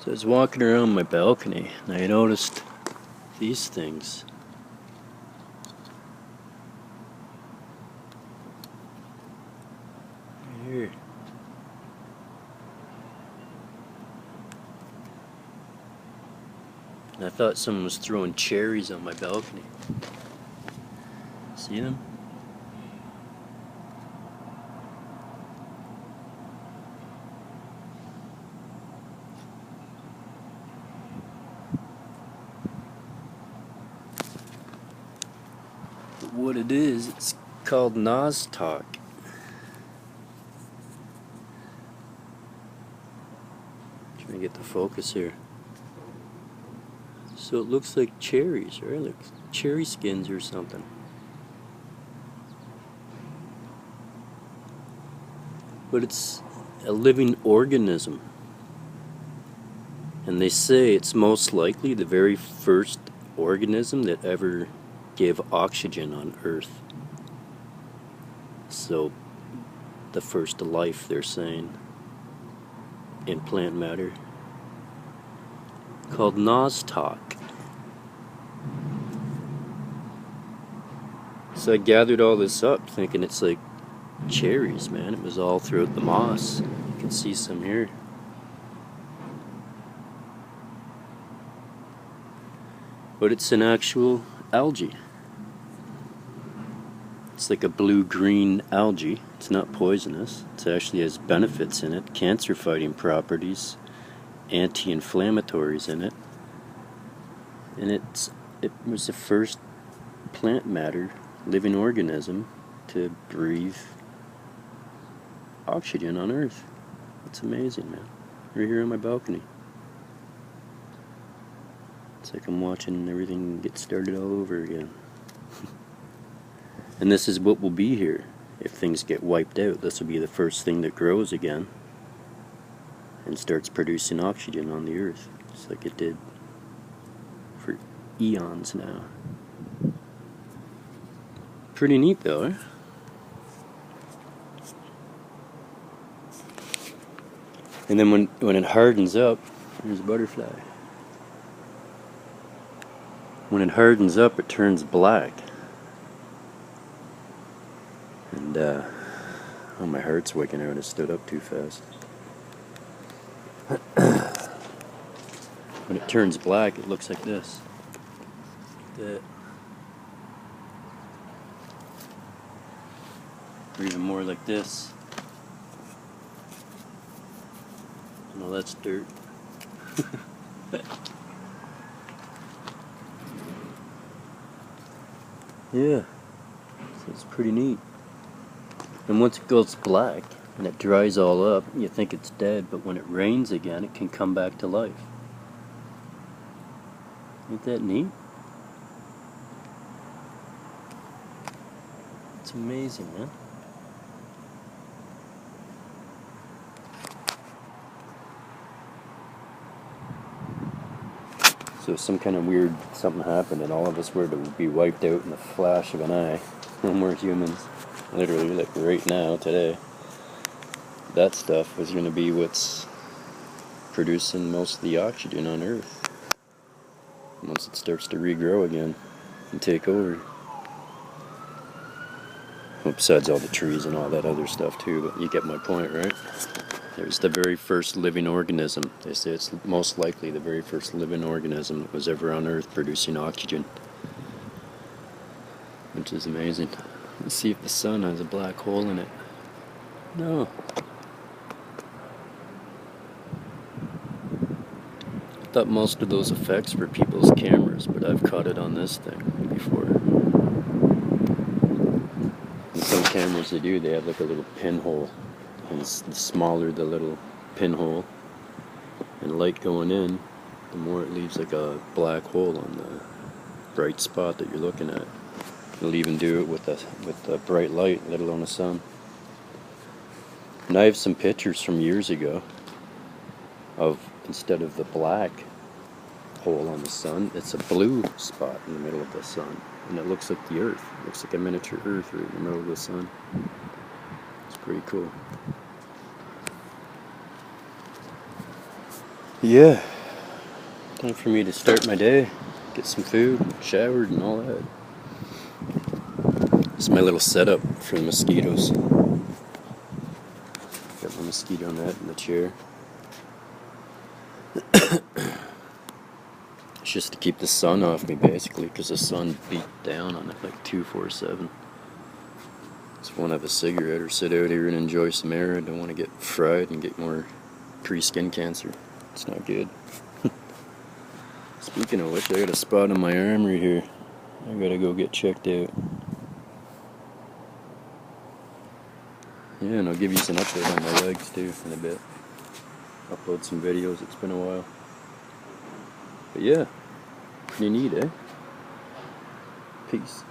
So I was walking around my balcony and I noticed these things. Right here. And I thought someone was throwing cherries on my balcony. See them? But what it is, it's called Nostoc. Trying to get the focus here. So it looks like cherries, right? Like cherry skins or something. But it's a living organism. And they say it's most likely the very first organism that ever gave oxygen on Earth. So, the first life, they're saying, in plant matter, called Nostoc. So I gathered all this up thinking it's like cherries, man. It was all throughout the moss. You can see some here. But it's an actual algae. It's like a blue-green algae. It's not poisonous. It actually has benefits in it, cancer-fighting properties, anti-inflammatories in it. And it was the first plant matter, living organism, to breathe oxygen on Earth. It's amazing, man. Right here on my balcony. It's like I'm watching everything get started all over again. And this is what will be here if things get wiped out. This will be the first thing that grows again and starts producing oxygen on the Earth, just like it did for eons now. Pretty neat though, eh? And then when it hardens up, there's a butterfly. When it hardens up, it turns black. And, oh, my heart's waking out. It stood up too fast. When it turns black, it looks like this. Like that. Or even more like this. No, that's dirt. Yeah, so it's pretty neat. And once it goes black and it dries all up, you think it's dead, but when it rains again, it can come back to life. Ain't that neat? It's amazing, man. So if some kind of weird something happened and all of us were to be wiped out in the flash of an eye, when we're humans, literally like right now, today, that stuff was going to be what's producing most of the oxygen on Earth once it starts to regrow again and take over. Well, besides all the trees and all that other stuff too, but you get my point, right? It was the very first living organism. They say it's most likely the very first living organism that was ever on Earth producing oxygen. Which is amazing. Let's see if the sun has a black hole in it. No. I thought most of those effects were people's cameras, but I've caught it on this thing before. And some cameras they have like a little pinhole. And the smaller the little pinhole and light going in, the more it leaves like a black hole on the bright spot that you're looking at. It'll even do it with the bright light, let alone the sun. And I have some pictures from years ago of, instead of the black hole on the sun, it's a blue spot in the middle of the sun. And it looks like the Earth. It looks like a miniature Earth right in the middle of the sun. It's pretty cool. Yeah. Time for me to start my day, get some food, showered and all that. This is my little setup for the mosquitoes. Got my mosquito net in the chair. It's just to keep the sun off me basically, because the sun beat down on it like 247. Just want to have a cigarette or sit out here and enjoy some air. I don't want to get fried and get more pre-skin cancer. It's not good. Speaking of which, I got a spot on my arm right here. I gotta go get checked out. Yeah, and I'll give you some update on my legs too in a bit. Upload some videos, it's been a while. But yeah, pretty neat, eh? Peace.